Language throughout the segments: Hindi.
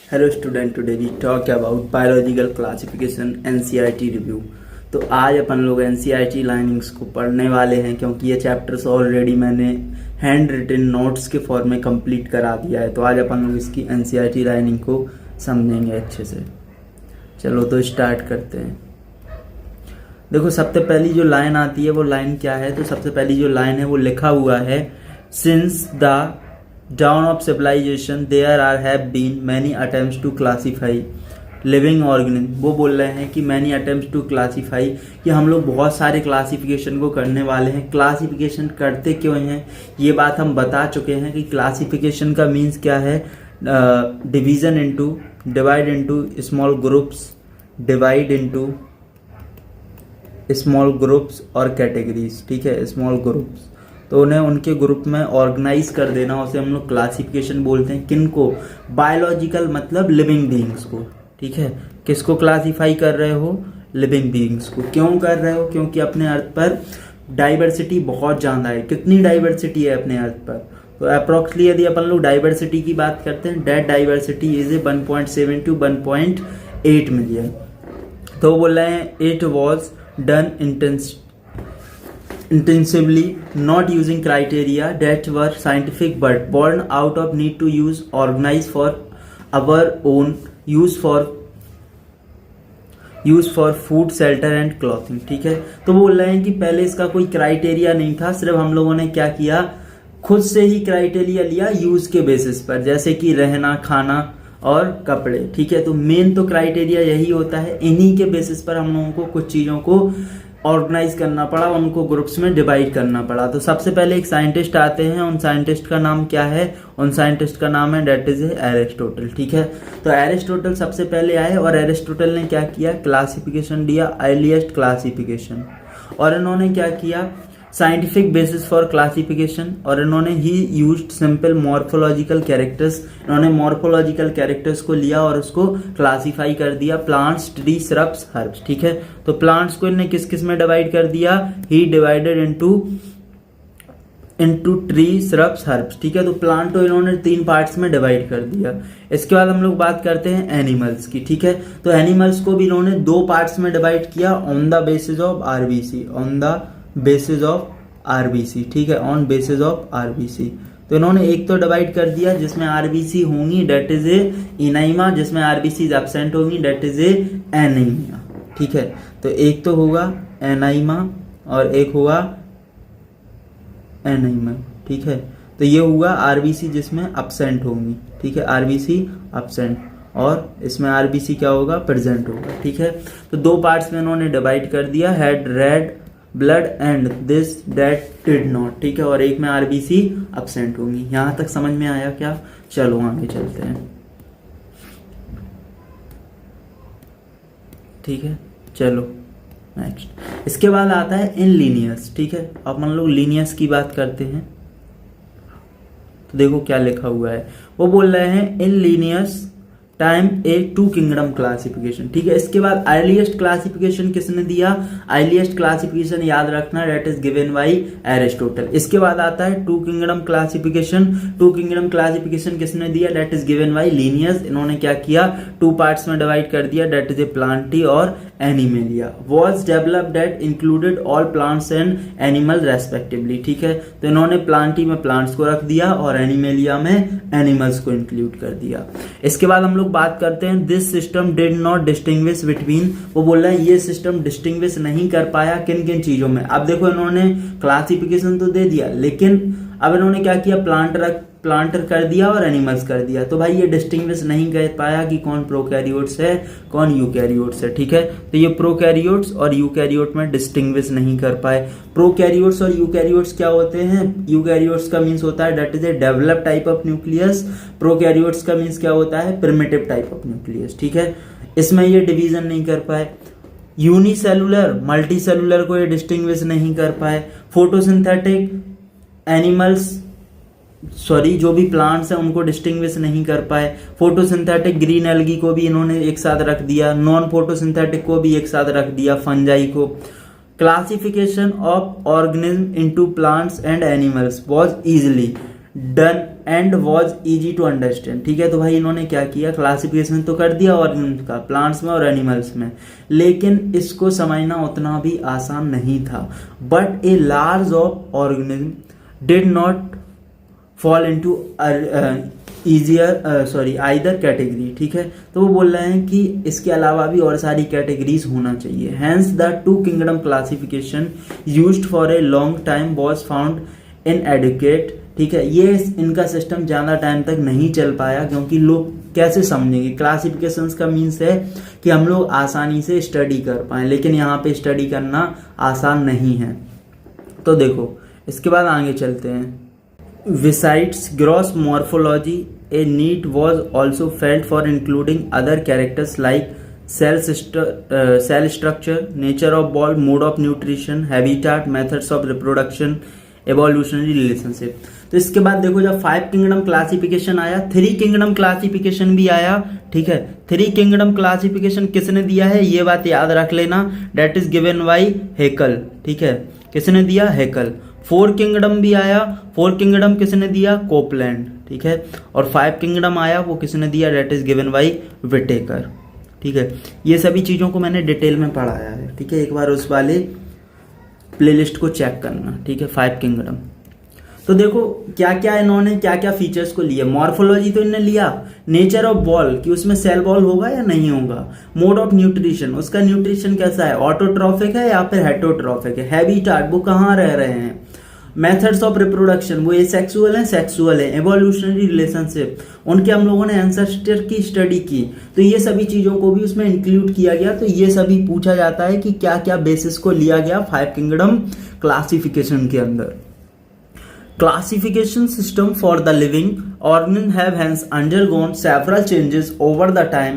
Hello student, today we talk about biological classification NCERT review. तो आज अपन लोग एनसीईआरटी लाइनिंग्स को पढ़ने वाले हैं, क्योंकि ये चैप्टर्स ऑलरेडी मैंने हैंड रिटन नोट्स के फॉर्म में कंप्लीट करा दिया है। तो आज अपन लोग इसकी एनसीईआरटी लाइनिंग को समझेंगे अच्छे से। चलो तो स्टार्ट करते हैं। देखो, सबसे पहली जो लाइन आती है वो लाइन क्या है? तो सबसे पहली जो लाइन है वो लिखा हुआ है, since the dawn of civilisation there are have been many attempts to classify living organism. वो बोल रहे हैं कि मैनी अटेम्प्ट्स टू क्लासीफाई, कि हम लोग बहुत सारे क्लासिफिकेशन को करने वाले हैं। क्लासिफिकेशन करते क्यों हैं ये बात हम बता चुके हैं कि क्लासिफिकेशन का मीन्स क्या है, division into, divide into small groups, divide into small groups और कैटेगरीज। ठीक है, स्मॉल ग्रुप्स तो उन्हें उनके ग्रुप में ऑर्गेनाइज कर देना, उसे हम लोग क्लासिफिकेशन बोलते हैं। किनको? बायोलॉजिकल मतलब लिविंग बीइंग्स को। ठीक है, किसको क्लासीफाई कर रहे हो? लिविंग बीइंग्स को। क्यों कर रहे हो? क्योंकि अपने अर्थ पर डाइवर्सिटी बहुत ज़्यादा है। कितनी डाइवर्सिटी है अपने अर्थ पर? तो अप्रोक्सली यदि अपन लोग डाइवर्सिटी की बात करते हैं, that diversity is a 1.7 to 1.8 million. तो बोल रहे हैं it was done intensively, not using criteria that were scientific but born out of need to use organize for our own use for food, shelter and clothing। ठीक है, तो बोल रहे हैं कि पहले इसका कोई क्राइटेरिया नहीं था, सिर्फ हम लोगों ने क्या किया, खुद से ही क्राइटेरिया लिया यूज के बेसिस पर, जैसे कि रहना, खाना और कपड़े। ठीक है, तो मेन तो क्राइटेरिया यही होता है। इन्हीं के बेसिस पर हम लोगों को कुछ चीज़ों को ऑर्गेनाइज करना पड़ा, उनको ग्रुप्स में डिवाइड करना पड़ा। तो सबसे पहले एक साइंटिस्ट आते हैं, उन साइंटिस्ट का नाम क्या है? उन साइंटिस्ट का नाम है डेट इज एरिस्टोटल। ठीक है, तो एरिस्टोटल सबसे पहले आए और एरिस्टोटल ने क्या किया? क्लासिफिकेशन दिया, अर्लीस्ट क्लासिफिकेशन। और इन्होंने क्या किया? Scientific basis for classification. और इन्होंने ही यूज्ड सिंपल मॉर्फोलॉजिकल कैरेक्टर्स। इन्होंने मॉर्फोलॉजिकल कैरेक्टर्स को लिया और उसको क्लासीफाई कर दिया, प्लांट्स, ट्री, श्रब्स, हर्ब्स। ठीक है, तो प्लांट्स को इन्होंने किस किस में डिवाइड कर दिया? He divided into tree, shrubs, herbs. ठीक है, तो प्लांट को इन्होंने 3 पार्ट्स में डिवाइड कर दिया। इसके बाद हम लोग बात करते हैं एनिमल्स की। ठीक है, तो एनिमल्स को भी इन्होंने 2 पार्ट्स में डिवाइड किया, on the basis of RBC, on the basis of RBC. ठीक है, ऑन बेसिस ऑफ आरबीसी। तो इन्होंने एक तो डिवाइड कर दिया जिसमें आरबीसी होंगी, डेट इज ए इनाइमा, जिसमें आरबीसी एब्सेंट होंगी, डेट इज ए एनीमिया। ठीक है, तो एक तो होगा एनाइमा और एक होगा एनीमिया। ठीक है, तो ये हुआ आरबीसी जिसमें एब्सेंट होंगी। ठीक है, आरबीसी एब्सेंट, और इसमें आरबीसी क्या होगा? प्रेजेंट होगा। ठीक है, तो 2 पार्ट्स में इन्होंने डिवाइड कर दिया, had read blood and this that did not. ठीक है, और एक में आरबीसी एब्सेंट होंगी। यहां तक समझ में आया क्या? चलो आगे चलते हैं। ठीक है, चलो नेक्स्ट। इसके बाद आता है इन लीनियर्स। ठीक है, अब हम लोग लीनियर्स की बात करते हैं। तो देखो क्या लिखा हुआ है, वो बोल रहे हैं इन लीनियर्स टाइम ए 2 किंगडम क्लासिफिकेशन। ठीक है, इसके बाद अर्लीस्ट क्लासिफिकेशन किसने दिया? अर्लीस्ट क्लासिफिकेशन याद रखना, that is given by Aristotle. इसके बाद आता है 2 किंगडम क्लासिफिकेशन। 2 किंगडम क्लासिफिकेशन किसने दिया? That is given by Linnaeus. इन्होंने क्या किया? 2 पार्ट्स में डिवाइड कर दिया, डेट इज ए प्लांटी और Animalia. Was developed that included all plants and animal respectively. ठीक है, तो इन्होंने प्लांटी में प्लांट्स को रख दिया और एनिमेलिया में एनिमल्स को इंक्लूड कर दिया। इसके बाद हम लोग बात करते हैं this system did not distinguish between. वो बोल रहे हैं ये सिस्टम डिस्टिंग्विश नहीं कर पाया किन किन चीजों में। अब देखो, इन्होंने क्लासिफिकेशन तो दे दिया, लेकिन अब इन्होंने क्या किया? प्लांटर कर दिया और एनिमल्स कर दिया। तो भाई ये डिस्टिंग्विश नहीं कर पाया कि कौन प्रोकैरियोट्स है, कौन यूकैरियोट्स है। ठीक है, तो ये प्रोकैरियोट्स और यूकैरियोट में डिस्टिंग्विश नहीं कर पाए। प्रोकैरियोट्स और यूकैरियोट्स क्या होते हैं? यूकैरियोट्स का मीन्स होता है that is a developed type of nucleus. Prokaryotes का मीन्स क्या होता है? Primitive type of nucleus. ठीक है, इसमें ये डिवीजन नहीं कर पाए। यूनिसेलुलर, मल्टी सेलुलर को ये डिस्टिंग्विश नहीं कर पाए। फोटोसिंथेटिक एनिमल्स, जो भी प्लांट्स हैं उनको डिस्टिंग्विश नहीं कर पाए। फोटोसिंथेटिक ग्रीन एल्गी को भी इन्होंने एक साथ रख दिया, नॉन फोटोसिंथेटिक को भी एक साथ रख दिया, फंजाई को। Classification of organism into plants and animals was easily done and was easy to understand. ठीक है, तो भाई इन्होंने क्या किया, क्लासिफिकेशन तो कर दिया ऑर्गेनिज्म का, प्लांट्स में और एनिमल्स में, लेकिन इसको समझना उतना भी आसान नहीं था। But a large of organism did not fall into either category. ठीक है, तो वो बोल रहे हैं कि इसके अलावा भी और सारी कैटेगरीज होना चाहिए। Hence the two kingdom classification used for a long time was found inadequate. ठीक है, ये इनका सिस्टम ज़्यादा टाइम तक नहीं चल पाया, क्योंकि लोग कैसे समझेंगे, क्लासिफिकेशंस का मीन्स है कि हम लोग आसानी से स्टडी कर पाएँ, लेकिन यहाँ पे स्टडी करना आसान नहीं है। तो देखो इसके बाद आगे चलते हैं। Besides gross morphology, a need was also felt for including other characters like cell structure, nature of ball, mode of nutrition, habitat, methods of reproduction, evolutionary relationship। तो इसके बाद देखो जब 5 किंगडम क्लासिफिकेशन आया, 3 किंगडम क्लासिफिकेशन भी आया। ठीक है, 3 किंगडम क्लासिफिकेशन किसने दिया है, ये बात याद रख लेना, that is given by Haeckel. ठीक है, किसने दिया, हेकल। 4 किंगडम भी आया, 4 किंगडम किसने दिया, कोपलैंड। ठीक है, और 5 किंगडम आया, वो किसने दिया, that is given by Whittaker. ठीक है, ये सभी चीज़ों को मैंने डिटेल में पढ़ाया है। ठीक है, एक बार उस वाले प्लेलिस्ट को चेक करना। ठीक है, 5 किंगडम। तो देखो क्या क्या इन्होंने क्या क्या फीचर्स को लिया। मॉर्फोलॉजी तो इन्होंने लिया, नेचर ऑफ बॉल कि उसमें सेल बॉल होगा या नहीं होगा, मोड ऑफ न्यूट्रिशन उसका न्यूट्रिशन कैसा है, ऑटोट्रॉफिक है या फिर हेटरोट्रॉफिक है, हैबिटेट वो कहाँ रह रहे हैं, मेथड्स ऑफ रिप्रोडक्शन वो एसेक्सुअल है सेक्सुअल है, एवोल्यूशनरी रिलेशनशिप उनके हम लोगों ने एंसेस्टर की स्टडी की, तो ये सभी चीज़ों को भी उसमें इंक्लूड किया गया। तो ये सभी पूछा जाता है कि क्या क्या बेसिस को लिया गया 5 किंगडम क्लासिफिकेशन के अंदर। Classification system for the living organisms have hence undergone several changes over the time।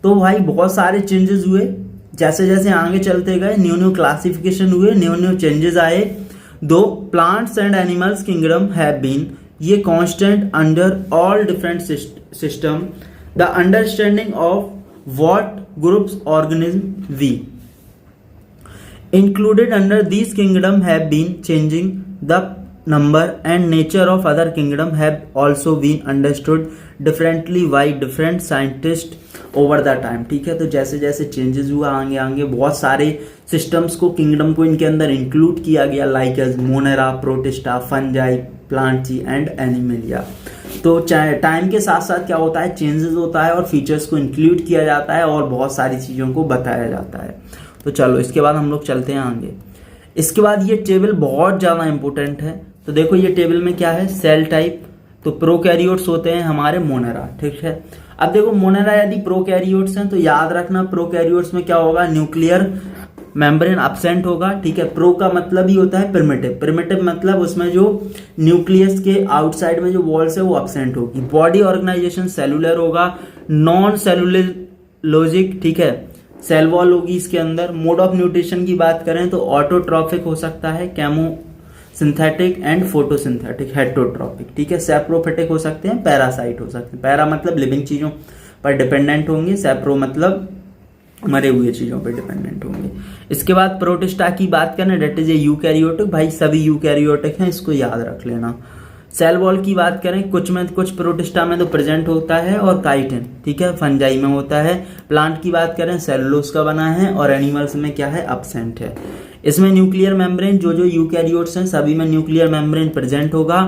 तो भाई बहुत सारे चेंजेस हुए, जैसे जैसे आगे चलते गए न्यू क्लासिफिकेशन हुए, न्यू चेंजेस आए। दो plants and animals kingdom have been ये constant under all different system, the understanding of what groups organism we included under these kingdom have been changing, the number and nature of other kingdom have also been understood differently by different scientists over the time। ठीक है, तो जैसे जैसे चेंजेस हुआ आगे आगे बहुत सारे सिस्टम्स को किंगडम को इनके अंदर इंक्लूड किया गया, like as Monera, Protista, fungi, Plantae and Animalia. तो टाइम के साथ साथ क्या होता है, चेंजेस होता है और फीचर्स को इंक्लूड किया जाता है और बहुत सारी चीज़ों को बताया जाता है। तो चलो इसके बाद हम लोग चलते हैं आगे। इसके बाद ये टेबल बहुत ज़्यादा इंपॉर्टेंट है। तो देखो ये टेबल में क्या है, सेल टाइप, तो प्रोकैरियोट्स होते हैं हमारे मोनेरा। ठीक है, अब देखो मोनेरा यदि प्रोकैरियोट्स हैं तो याद रखना प्रोकैरियोट्स में क्या होगा, न्यूक्लियर मेम्ब्रेन एब्सेंट होगा। ठीक है, प्रो का मतलब ही होता है प्रिमिटिव, प्रिमिटिव मतलब उसमें जो न्यूक्लियस के आउटसाइड में जो वॉल्स है वो एब्सेंट होगी। बॉडी ऑर्गेनाइजेशन सेलुलर होगा, नॉन सेलुलर लॉजिक। ठीक है, सेल वॉल होगी इसके अंदर। मोड ऑफ न्यूट्रिशन की बात करें तो ऑटोट्रॉफिक हो सकता है, camo synthetic and photosynthetic, heterotrophic. ठीक है, सेप्रोफिटिक हो सकते हैं, पैरासाइट हो सकते हैं। पैरा मतलब लिविंग चीजों पर डिपेंडेंट होंगे, सेप्रो मतलब मरे हुए चीजों पर डिपेंडेंट होंगे। इसके बाद प्रोटिस्टा की बात करें, डेट इज ए यूकैरियोटिक, भाई सभी यूकैरियोटिक हैं, इसको याद रख लेना। सेल वॉल की बात करें, कुछ में कुछ प्रोटिस्टा में तो प्रेजेंट होता है और काइटिन, ठीक है, फंजाई में होता है। प्लांट की बात करें सेलुलोज का बना है और एनिमल्स में क्या है, एब्सेंट है। इसमें न्यूक्लियर मेम्ब्रेन जो यूकैरियोट्स हैं सभी में न्यूक्लियर मेम्ब्रेन प्रेजेंट होगा।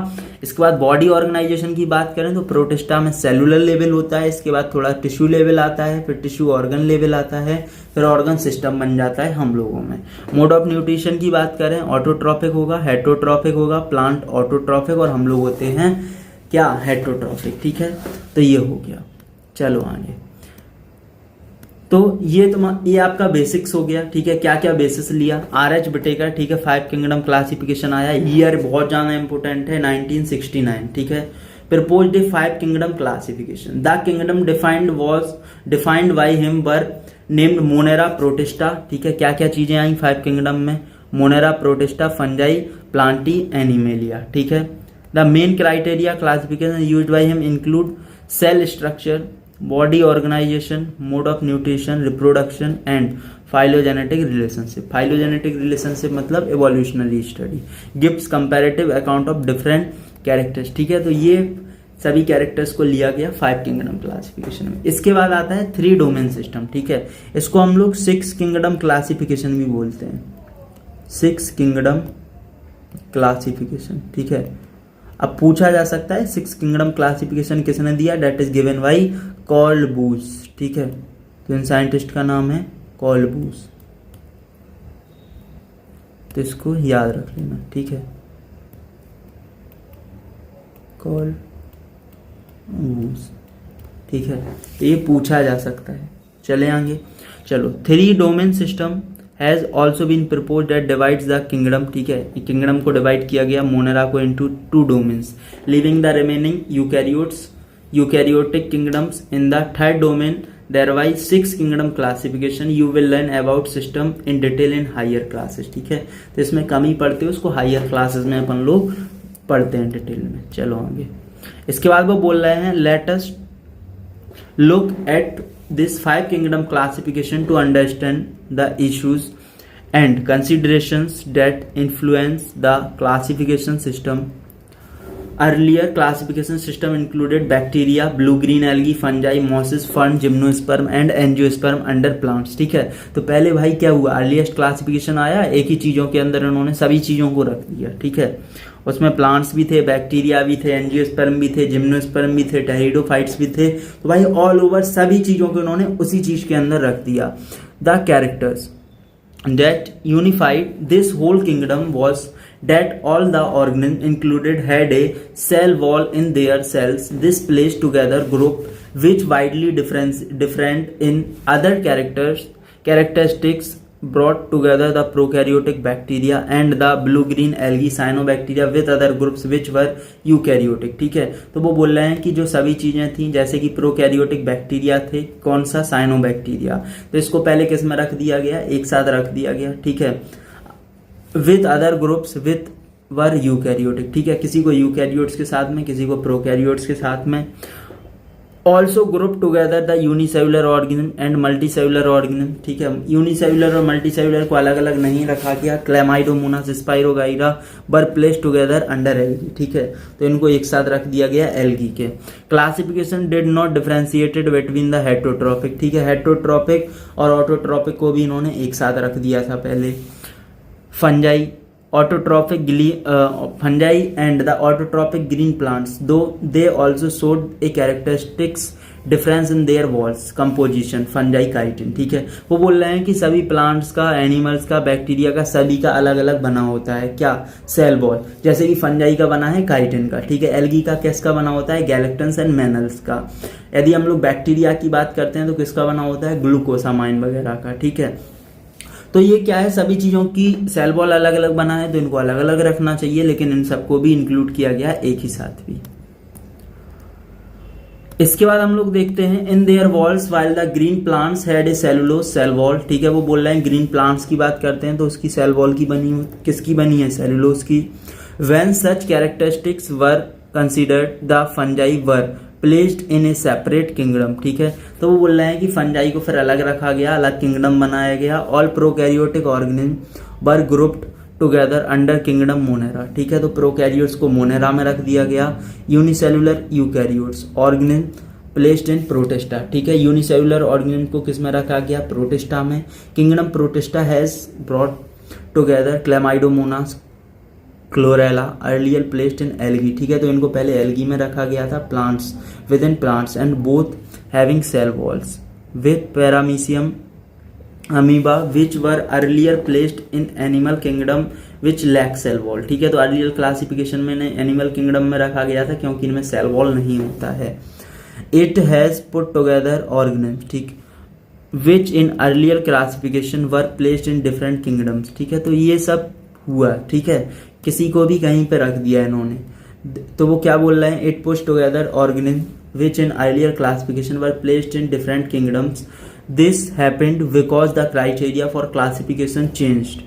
इसके बाद बॉडी ऑर्गेनाइजेशन की बात करें तो प्रोटिस्टा में सेलुलर लेवल होता है, इसके बाद थोड़ा टिश्यू लेवल आता है, फिर टिश्यू ऑर्गन लेवल आता है, फिर ऑर्गन सिस्टम बन जाता है हम लोगों में। मोड ऑफ न्यूट्रिशन की बात करें ऑटोट्रॉफिक होगा, हेटरोट्रॉफिक होगा, प्लांट ऑटोट्रॉफिक और हम लोग होते हैं क्या, हेटरोट्रॉफिक। ठीक है, तो ये हो गया। चलो आगे, तो ये आपका बेसिक्स हो गया। ठीक है, क्या क्या बेसिस लिया, RH विटेकर। ठीक है, 5 किंगडम क्लासिफिकेशन आया, ईयर बहुत ज्यादा इंपॉर्टेंट है 1969। ठीक है, proposed 5 kingdom classification, the kingdom defined by him were named Monera, Protista. ठीक है, क्या क्या चीजें आई 5 किंगडम में, Monera, Protista, fungi, Plantae, Animalia. ठीक है, the main criteria classification used by him include cell structure, body organisation, mode of nutrition, reproduction and phylogenetic relationship. Phylogenetic relationship मतलब evolutionary study, gives comparative account of different characters, ठीक है। तो ये सभी कैरेक्टर्स को लिया गया 5 किंगडम क्लासिफिकेशन में। इसके बाद आता है 3 डोमेन सिस्टम, ठीक है। इसको हम लोग 6 किंगडम क्लासिफिकेशन भी बोलते हैं, 6 किंगडम क्लासिफिकेशन, ठीक है। अब पूछा जा सकता है 6 किंगडम क्लासिफिकेशन किसने दिया, डेट इज गिवन बाई कोल्बूस, ठीक है। तो इन साइंटिस्ट का नाम है कोल्बूस, तो इसको याद रख लेना, ठीक है, कोल्बूस, ठीक है। तो ये पूछा जा सकता है। चले आगे, चलो 3 domain system has also been propose that divides the kingdom, ठीक है। किंगडम को डिवाइड किया गया मोनेरा को into 2 domains, leaving the remaining eukaryotic kingdoms in the 3rd domain thereby 6 kingdom classification. You will learn about system in detail in higher classes, ठीक है। तो इसमें कमी पढ़ते हो, उसको हायर क्लासेस में अपन लोग पढ़ते हैं डिटेल में। चलो आगे, इसके बाद वो बोल रहे हैं let us look at this 5 kingdom classification to understand the issues and considerations that influence the classification system. Earlier classification system included bacteria, blue-green algae, fungi, mosses, fern, gymnosperm and angiosperm under plants, ठीक है। तो पहले भाई क्या हुआ, अर्लीस्ट क्लासिफिकेशन आया, एक ही चीज़ों के अंदर उन्होंने सभी चीज़ों को रख दिया, ठीक है। उसमें प्लांट्स भी थे, बैक्टीरिया भी थे, एंजियोस्पर्म भी थे, जिम्नोस्पर्म भी थे, टेरिडोफाइट्स भी थे। तो भाई ऑल ओवर सभी चीज़ों को उन्होंने उसी चीज़ के अंदर रख दिया। The characters that unified this whole kingdom was that all the organisms included had a cell wall in their cells. This placed together group which widely different in other characteristics brought together the prokaryotic bacteria and the blue-green algae cyanobacteria with other groups which were eukaryotic, ठीक है। तो वो बोल रहे हैं कि जो सभी चीज़ें थी, जैसे कि प्रोकैरियोटिक बैक्टीरिया थे, कौन सा, साइनोबैक्टीरिया, तो इसको पहले किस में रख दिया गया, एक साथ रख दिया गया, ठीक है। With other groups with were eukaryotic, ठीक है। किसी को यूकैरियोट्स के साथ में, किसी को प्रोकैरियोट्स के साथ में। Also group together the unicellular organism and multicellular organism, ठीक है। यूनिसेलुलर और मल्टीसेलुलर को अलग अलग नहीं रखा गया। क्लेमाइडोमोनास, स्पाइरोगाइरा वर प्लेस टुगेदर अंडर एल्गी, ठीक है। तो इनको एक साथ रख दिया गया एल्गी के। Classification did not differentiated between the heterotrophic, ठीक है। हेटरोट्रॉपिक और ऑटोट्रॉपिक को भी इन्होंने एक साथ रख दिया था पहले। Fungi, autotrophic fungi and the autotrophic green plants, though they also showed a characteristics difference in their walls composition, fungi, chitin, ठीक है। वो बोल रहे हैं कि सभी प्लांट्स का, एनिमल्स का, बैक्टीरिया का, सभी का अलग अलग बना होता है, क्या, सेल वॉल। जैसे कि फंजाई का बना है काइटिन का, ठीक है। एल्गी का किसका बना होता है, गैलेक्टन्स एंड मैनल्स का। यदि हम लोग बैक्टीरिया की बात करते हैं तो किसका बना होता है, ग्लूकोसामाइन वगैरह का, ठीक है। तो ये क्या है, सभी चीज़ों की सेल वॉल अलग अलग बना है, तो इनको अलग अलग रखना चाहिए, लेकिन इन सबको भी इंक्लूड किया गया एक ही साथ भी। इसके बाद हम लोग देखते हैं in their walls while the green plants had a cellulose cell wall, ठीक है। वो बोल रहे हैं ग्रीन प्लांट्स की बात करते हैं तो उसकी सेल वॉल की बनी, किसकी बनी है, सेलुलोज की। When such characteristics were considered the fungi were placed in A separate kingdom, ठीक है। तो वो बोल रहे हैं कि फंजाई को फिर अलग रखा गया, अलग किंगडम बनाया गया। All prokaryotic organism were grouped together under kingdom Monera, ठीक है। तो प्रोकैरियोट्स को मोनेरा में रख दिया गया। Unicellular eukaryotes organism placed in protista, ठीक है। यूनिसेलुलर ऑर्गेनिज्म को किस में रखा गया, प्रोटिस्टा में। Kingdom protista has brought together Chlamydomonas, chlorella earlier placed in algae, ठीक है। तो इनको पहले एल्गी में रखा गया था, plants with in plants and both having cell walls with Paramecium amoeba which were earlier placed in animal kingdom which lack cell wall, ठीक है। तो अर्लियर क्लासिफिकेशन में एनिमल किंगडम में रखा गया था क्योंकि इनमें सेल वॉल नहीं होता है। It has put together organism, ठीक, which in earlier classification were placed in different kingdoms, ठीक है। तो ये सब हुआ, ठीक है। किसी को भी कहीं पे रख दिया इन्होंने। तो वो क्या बोल रहे हैं, it push together organism which in earlier classification were placed in different kingdoms. This happened because the criteria for classification changed,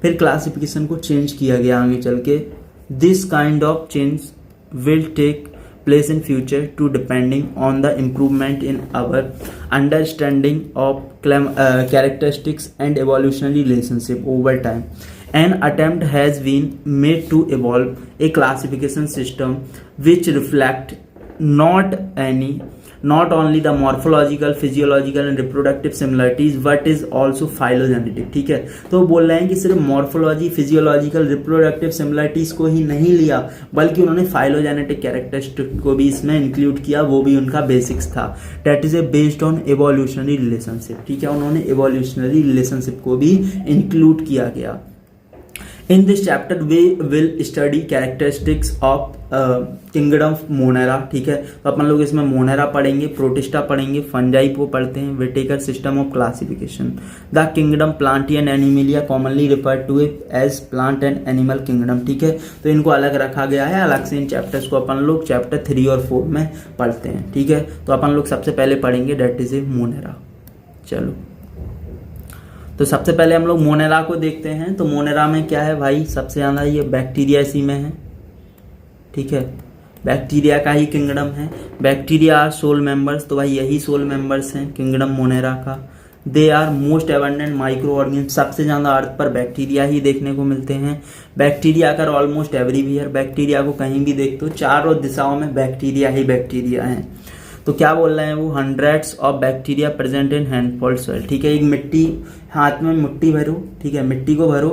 फिर क्लासिफिकेशन को चेंज किया गया आगे चल के। This kind of change will take place in future to depending on the improvement in our understanding of characteristics and evolutionary relationship over time. An attempt has been made to evolve a classification system which reflect not only the morphological, physiological and reproductive similarities but is also phylogenetic। ठीक है, तो बोल रहे हैं कि सिर्फ मॉर्फोलॉजी, फिजियोलॉजिकल, रिप्रोडक्टिव सिमिलरिटीज को ही नहीं लिया बल्कि उन्होंने फाइलोजेनेटिक कैरेक्टरिस्टिक को भी इसमें इंक्लूड किया, वो भी उनका बेसिक्स था। That is a based on evolutionary relationship. ठीक है, उन्होंने एवोल्यूशनरी रिलेशनशिप को भी इंक्लूड किया गया। In this chapter we will study characteristics of kingdom Monera. ठीक है, तो अपन लोग इसमें मोनेरा पढ़ेंगे, प्रोटिस्टा पढ़ेंगे, फंजाई को पढ़ते हैं, Whittaker system of classification, the kingdom Plantae and Animalia commonly referred to it as plant and animal kingdom. ठीक है, तो इनको अलग रखा गया है, अलग से इन चैप्टर्स को अपन लोग चैप्टर 3 और 4 में पढ़ते हैं। ठीक है, तो अपन लोग सबसे पहले पढ़ेंगे दैट इज ए मोनेरा। चलो, तो सबसे पहले हम लोग मोनेरा को देखते हैं। तो मोनेरा में क्या है भाई, सबसे ज़्यादा ये बैक्टीरिया इसी में है। ठीक है, बैक्टीरिया का ही किंगडम है। बैक्टीरिया आर सोल मेंबर्स, तो भाई यही सोल मेंबर्स हैं किंगडम मोनेरा का। They are most abundant microorganism, सबसे ज़्यादा अर्थ पर बैक्टीरिया ही देखने को मिलते हैं। बैक्टीरिया कर ऑलमोस्ट एवरीवेयर, बैक्टीरिया को कहीं भी देख तो चारों दिशाओं में बैक्टीरिया ही बैक्टीरिया हैं। तो क्या बोल रहे हैं वो, hundreds of bacteria present in handful soil. ठीक है, एक मिट्टी, हाथ में मिट्टी भरो, ठीक है, मिट्टी को भरो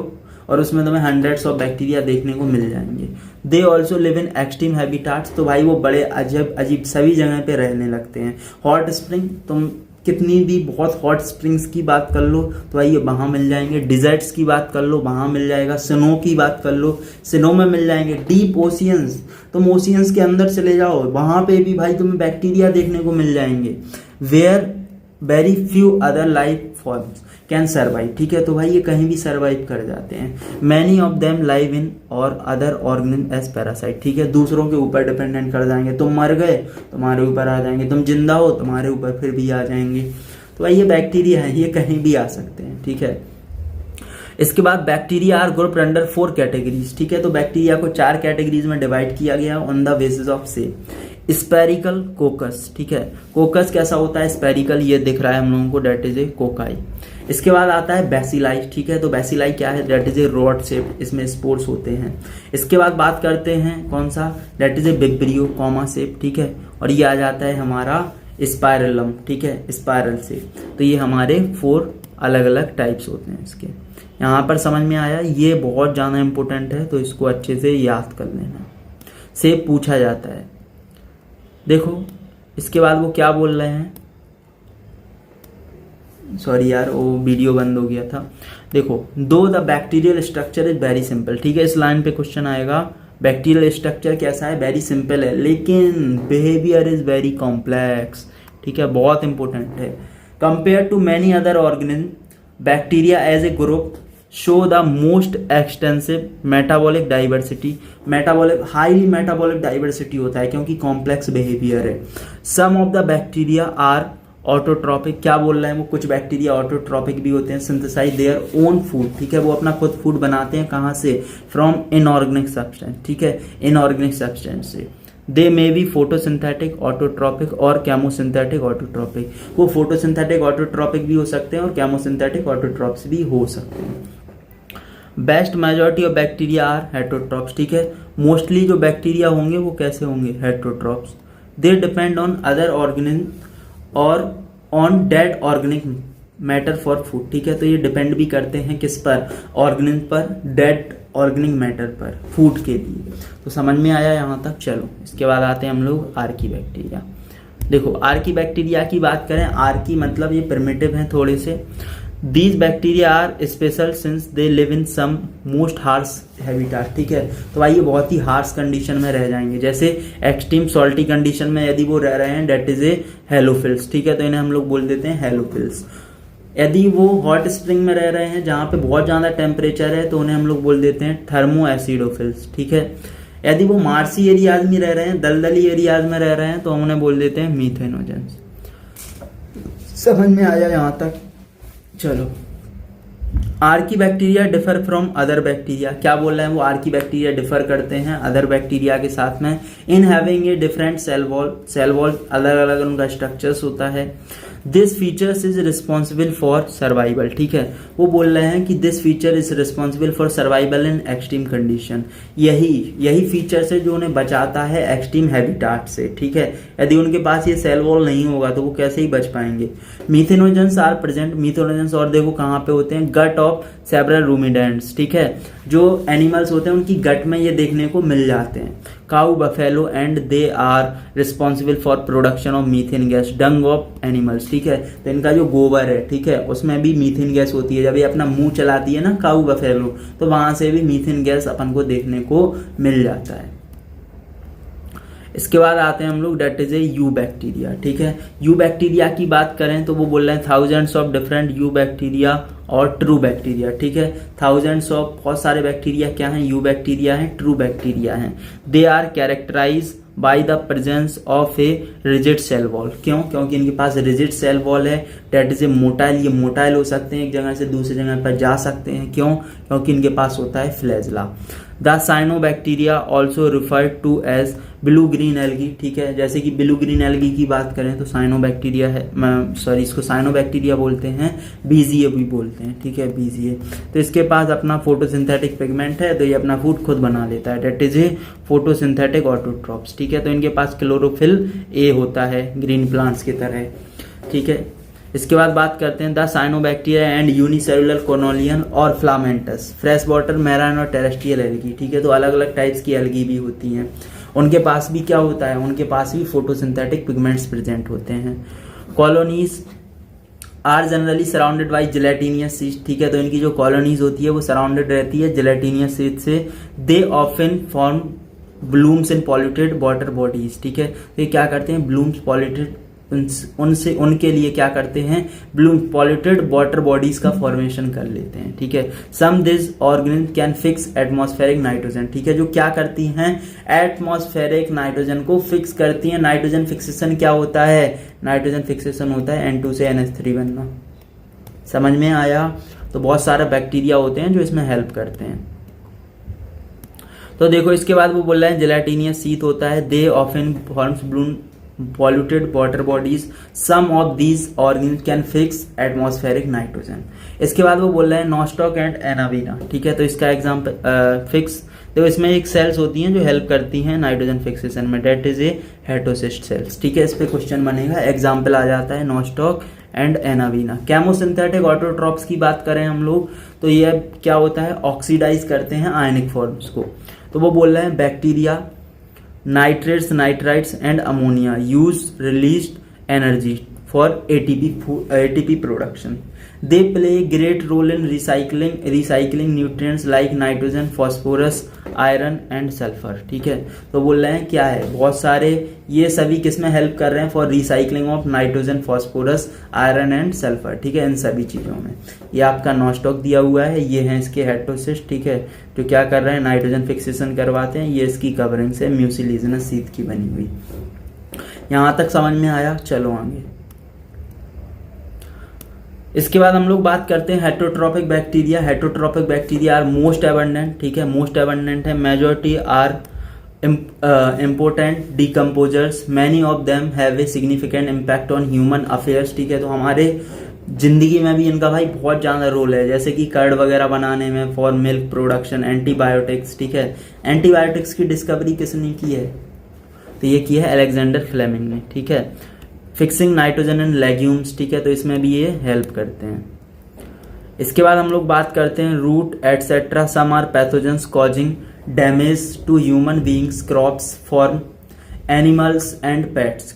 और उसमें तुम्हें हंड्रेड्स ऑफ बैक्टीरिया देखने को मिल जाएंगे। They also live in extreme habitats, तो भाई वो बड़े अजब अजीब सभी जगह पे रहने लगते हैं। हॉट स्प्रिंग, तुम कितनी भी बहुत हॉट स्प्रिंग्स की बात कर लो तो भाई ये वहाँ मिल जाएंगे। डिजर्ट्स की बात कर लो, वहाँ मिल जाएगा। स्नो की बात कर लो, स्नो में मिल जाएंगे। डीप ओशियंस, तुम ओशियंस के अंदर चले जाओ, वहाँ पे भी भाई तुम्हें बैक्टीरिया देखने को मिल जाएंगे। Where very few other life forms can survive. ठीक है, तो भाई ये कहीं भी सर्वाइव कर जाते हैं। Many of them live in और अदर ऑर्गेनिज्म एज पैरासाइट। ठीक है, दूसरों के ऊपर डिपेंडेंट कर जाएंगे। तुम मर गए तुम्हारे ऊपर आ जाएंगे, तुम जिंदा हो तुम्हारे ऊपर फिर भी आ जाएंगे। तो भाई ये बैक्टीरिया है, ये कहीं भी आ सकते हैं। ठीक है, इसके बाद bacteria are group under 4 categories. ठीक है, तो बैक्टीरिया को 4 कैटेगरीज में डिवाइड किया गया ऑन द बेसिस ऑफ से स्पेरिकल कोकस। ठीक है, कोकस कैसा होता है, स्पेरिकल, ये दिख रहा है हम लोगों को, डेट इज ए कोकाई। इसके बाद आता है बैसिलाई। ठीक है, तो बैसिलाई क्या है, that is a rod shape, इसमें स्पोर्स होते हैं। इसके बाद बात करते हैं कौन सा, that is a Vibrio comma shape. ठीक है, और ये आ जाता है हमारा स्पाइरलम। ठीक है, स्पाइरल से। तो ये हमारे 4 अलग अलग टाइप्स होते हैं इसके। यहाँ पर समझ में आया, ये बहुत ज़्यादा इंपॉर्टेंट है, तो इसको अच्छे से याद कर लेना, शेप पूछा जाता है। देखो इसके बाद वो क्या बोल रहे हैं, सॉरी यार वो वीडियो बंद हो गया था। देखो, दो the bacterial structure is very simple. ठीक है, इस लाइन पे क्वेश्चन आएगा, बैक्टीरियल स्ट्रक्चर कैसा है, वेरी सिंपल है, लेकिन बिहेवियर इज वेरी कॉम्प्लेक्स। ठीक है, बहुत इंपॉर्टेंट है। Compare to many other organism, bacteria as a group show the most extensive metabolic diversity. Metabolic, highly metabolic diversity होता है क्योंकि कॉम्प्लेक्स बिहेवियर है। Some of the bacteria are autotrophic, क्या बोल रहे हैं वो, कुछ बैक्टीरिया ऑटोट्रॉपिक भी होते हैं, सिंथेसाइज देयर ओन फूड। ठीक है, वो अपना खुद फूड बनाते हैं, कहाँ से, फ्रॉम इनऑर्गेनिक सब्सटेंस। ठीक है, इनऑर्गेनिक सब्सटेंस से। दे मे बी फोटोसिंथेटिक ऑटोट्रॉपिक और कैमोसिंथेटिक ऑटोट्रॉपिक। वो फोटोसिंथेटिक ऑटोट्रॉपिक भी हो सकते हैं और कैमोसिंथेटिक ऑटोट्रॉप्स भी हो सकते हैं। Vast majority of bacteria are heterotrophs. ठीक है, मोस्टली जो बैक्टीरिया होंगे वो कैसे होंगे, heterotrophs. They depend on other organism और on dead organic matter for food. ठीक है, तो ये डिपेंड भी करते हैं किस पर, ऑर्गेनिज्म पर, डेड ऑर्गेनिक मैटर पर, फूड के लिए। तो समझ में आया यहाँ तक। चलो इसके बाद आते हैं हम लोग आर्की बैक्टीरिया। देखो आर्की बैक्टीरिया की बात करें, आर्की मतलब ये प्रिमिटिव हैं थोड़े से। These bacteria are special since they live in some most harsh habitat. ठीक है, तो भाई ये बहुत ही हार्श कंडीशन में रह जाएंगे, जैसे एक्सट्रीम सॉल्टी कंडीशन में यदि वो रह रहे हैं, डेट इज ए हेलोफिल्स। ठीक है, तो इन्हें हम लोग बोल देते हैं हेलोफिल्स। यदि वो हॉट स्प्रिंग में रह रहे हैं जहाँ पे बहुत ज़्यादा टेम्परेचर है, तो उन्हें हम लोग बोल देते हैं थर्मो एसिडोफिल्स। ठीक है, यदि वो मार्सी एरियाज में रह रहे हैं, दलदली एरियाज में रह रहे हैं, तो हम उन्हें बोल देते हैं मीथेनोजेंस। समझ में आया यहाँ तक। चलो Archie bacteria differ from other bacteria, क्या बोल रहे हैं वो, आर्की बैक्टीरिया डिफर करते हैं अदर बैक्टीरिया के साथ में in having a different cell wall अलग अलग उनका स्ट्रक्चर्स होता है। This features is responsible for survival, ठीक है, वो बोल रहे हैं कि this feature is responsible for survival in extreme condition, यही फीचर्स है जो उन्हें बचाता है एक्सट्रीम हैबिटाट से, ठीक है। यदि उनके पास ये सेल वॉल नहीं होगा तो वो कैसे ही बच पाएंगे। मीथेनोजेंस आर प्रेजेंट, मीथेनोजेंस और देखो कहाँ पे होते हैं, गट ऑफ सेवरल रूमिडेंट्स, ठीक है, जो एनिमल्स होते हैं उनकी गट में ये देखने को मिल जाते हैं। Cow, buffalo and they are responsible for production of methane gas, dung of animals, ठीक है, तो इनका जो गोबर है, ठीक है, उसमें भी मीथेन गैस होती है। जब ये अपना मुंह चलाती है ना काउ बफेलो, तो वहां से भी मीथेन गैस अपन को देखने को मिल जाता है। इसके बाद आते हैं हम लोग that is a eubacteria, ठीक है। यू बैक्टीरिया की बात करें तो वो बोल रहे हैं thousands of different eubacteria और ट्रू बैक्टीरिया, ठीक है, थाउजेंड्स ऑफ बहुत सारे बैक्टीरिया क्या हैं, यू बैक्टीरिया हैं, ट्रू बैक्टीरिया हैं। They are characterise by the presence of a rigid cell wall, क्यों, क्योंकि इनके पास रिजिड सेल वॉल है। डेट इज ए मोटाइल, ये मोटाइल हो सकते हैं, एक जगह से दूसरी जगह पर जा सकते हैं, क्यों, क्योंकि इनके पास होता है flagella. The cyanobacteria also referred to as blue green algae, ठीक है, जैसे कि ब्लू ग्रीन एल्गी की बात करें तो साइनोबैक्टीरिया है, इसको साइनोबैक्टीरिया बोलते हैं, बीजीए भी बोलते हैं, ठीक है, बीजीए। तो इसके पास अपना फोटोसिंथेटिक पिगमेंट है, तो ये अपना फूड खुद बना लेता है, that is a photosynthetic autotrophs, ठीक है, तो इनके पास क्लोरोफिल ए होता है ग्रीन प्लांट्स की तरह, ठीक है। इसके बाद बात करते हैं द साइनोबैक्टीरिया एंड यूनिसेलुलर कोनोलियन और फ्लामेंटस, फ्रेश वाटर, मैराइन और टेरेस्ट्रियल एल्गी, ठीक है, तो अलग अलग टाइप्स की एल्गी भी होती हैं। उनके पास भी क्या होता है, उनके पास भी फोटोसिंथेटिक पिगमेंट्स प्रेजेंट होते हैं। Colonies are generally surrounded by gelatinous sheath, ठीक है, तो इनकी जो कॉलोनीज होती है वो सराउंडेड रहती है जेलेटिनियस सीड से। They often form blooms in polluted water bodies, ठीक है, तो ये क्या करते हैं, ब्लूम्स पॉल्यूटेड उनसे उनके लिए क्या करते हैं, ब्लूम पॉल्यूटेड वाटर बॉडीज का फॉर्मेशन कर लेते हैं, ठीक है। Some this organism can fix atmospheric nitrogen, ठीक है, जो क्या करती हैं, एटमॉस्फेरिक नाइट्रोजन को फिक्स करती हैं। नाइट्रोजन फिक्सेशन क्या होता है, नाइट्रोजन फिक्सेशन होता है N2 से NH3 बनना, समझ में आया। तो बहुत सारे बैक्टीरिया होते हैं जो इसमें हेल्प करते हैं। तो देखो इसके बाद वो बोल रहे हैं जेलेटिनियस शीथ होता है, they often forms Bloom polluted water bodies, some of these organisms can fix atmospheric nitrogen। इसके बाद वो बोल रहे हैं नॉस्टॉक एंड एनावीना, ठीक है, तो इसका एग्जाम्पल फिक्स, तो इसमें एक सेल्स होती हैं जो हेल्प करती हैं नाइट्रोजन फिक्सेशन में, डेट इज ए हेटोसिस्ट सेल्स, ठीक है, इस पे क्वेश्चन बनेगा, एग्जाम्पल आ जाता है नॉस्टॉक एंड एनावीना। केमोसिंथेटिक ऑटोट्रॉप्स की बात करें हम लोग तो ये क्या होता है, ऑक्सीडाइज करते हैं आयनिक फॉर्म्स को। तो वो बोल रहे हैं bacteria nitrates, nitrites and ammonia use released energy for ATP production. They play great role in recycling nutrients like nitrogen, phosphorus, iron and sulphur, ठीक है, तो बोल रहे हैं क्या है, बहुत सारे ये सभी किस में हेल्प कर रहे हैं, for recycling of nitrogen, phosphorus, iron and sulphur, ठीक है, इन सभी चीज़ों में। ये आपका नॉस्टॉक दिया हुआ है, ये हैं इसके हेटोसिस्ट, ठीक है, जो क्या कर रहे हैं, नाइट्रोजन फिक्सेशन करवाते हैं, ये इसकी कवरिंग से म्यूसिलिजिनस शीथ की बनी हुई। यहाँ तक समझ में आया, चलो आगे। इसके बाद हम लोग बात करते हैं heterotrophic bacteria. Heterotrophic bacteria are most abundant, ठीक है, मोस्ट एबंडेंट है, majority are important decomposers, many of them have a significant impact on human affairs, ठीक है, तो हमारे जिंदगी में भी इनका भाई बहुत ज़्यादा रोल है, जैसे कि कर्ड वगैरह बनाने में, फॉर मिल्क प्रोडक्शन, एंटीबायोटिक्स, ठीक है, एंटीबायोटिक्स की डिस्कवरी किसने की है, तो ये की है अलेक्जेंडर फ्लेमिंग ने, ठीक है। फिक्सिंग नाइट्रोजन इन लेग्यूम्स, ठीक है, तो इसमें भी ये हेल्प करते हैं। इसके बाद हम लोग बात करते हैं root etcetera, some are pathogens causing damage to human beings, crops, farm, animals and pets,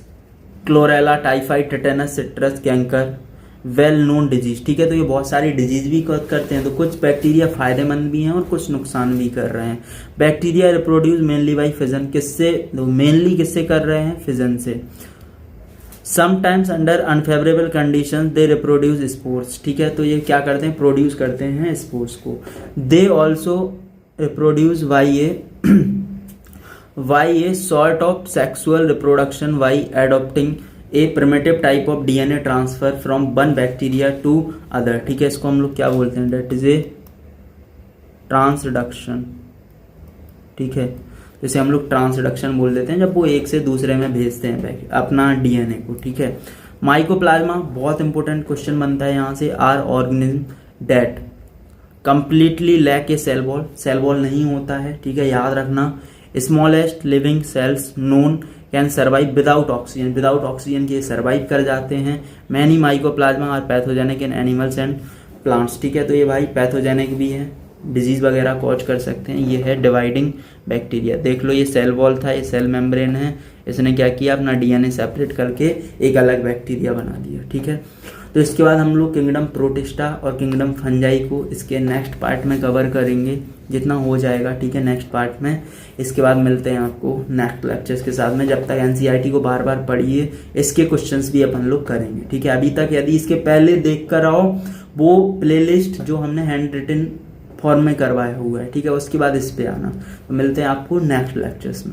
cholera, typhoid, tetanus, citrus, canker, well known disease, ठीक है, तो ये बहुत सारी डिजीज भी करते हैं। तो कुछ बैक्टीरिया फायदेमंद भी हैं और कुछ नुकसान भी कर रहे हैं। Bacteria reproduce mainly by fission, किससे, मेनली किससे कर रहे हैं, फिजन से। Sometimes under unfavourable condition they reproduce spores, ठीक है, तो ये क्या करते हैं, प्रोड्यूस करते हैं स्पोर्स को। They also reproduce by a sort of sexual reproduction by adopting a primitive type of DNA transfer from one bacteria to other, ठीक है, इसको हम लोग क्या बोलते हैं, दैट इज ए ट्रांसडक्शन, ठीक है, जैसे हम लोग ट्रांसडक्शन बोल देते हैं जब वो एक से दूसरे में भेजते हैं अपना डीएनए को, ठीक है। माइकोप्लाज्मा बहुत इंपॉर्टेंट क्वेश्चन बनता है यहाँ से, are organism that completely lack a cell wall, cell wall नहीं होता है, ठीक है, याद रखना। Smallest living cells known can survive without oxygen, without oxygen के सर्वाइव कर जाते हैं। Many mycoplasma are pathogenic in animals and plants, ठीक है, तो ये भाई पैथोजेनिक भी है, डिजीज वगैरह कॉज कर सकते हैं। ये है डिवाइडिंग बैक्टीरिया, देख लो ये सेल वॉल था, ये सेल मेम्ब्रेन है, इसने क्या किया अपना डीएनए सेपरेट करके एक अलग बैक्टीरिया बना दिया, ठीक है। तो इसके बाद हम लोग किंगडम प्रोटिस्टा और किंगडम फंजाई को इसके नेक्स्ट पार्ट में कवर करेंगे, जितना हो जाएगा, ठीक है, नेक्स्ट पार्ट में। इसके बाद मिलते हैं आपको नेक्स्ट लेक्चर्स के साथ में, जब तक एनसीईआरटी को बार बार पढ़िए, इसके क्वेश्चंस भी अपन लोग करेंगे, ठीक है। अभी तक यदि इसके पहले देख कर आओ वो प्लेलिस्ट जो हमने हैंड रिटन फॉर्म में करवाया हुआ है, ठीक है, उसके बाद इस पे आना। तो मिलते हैं आपको नेक्स्ट लेक्चर्स में।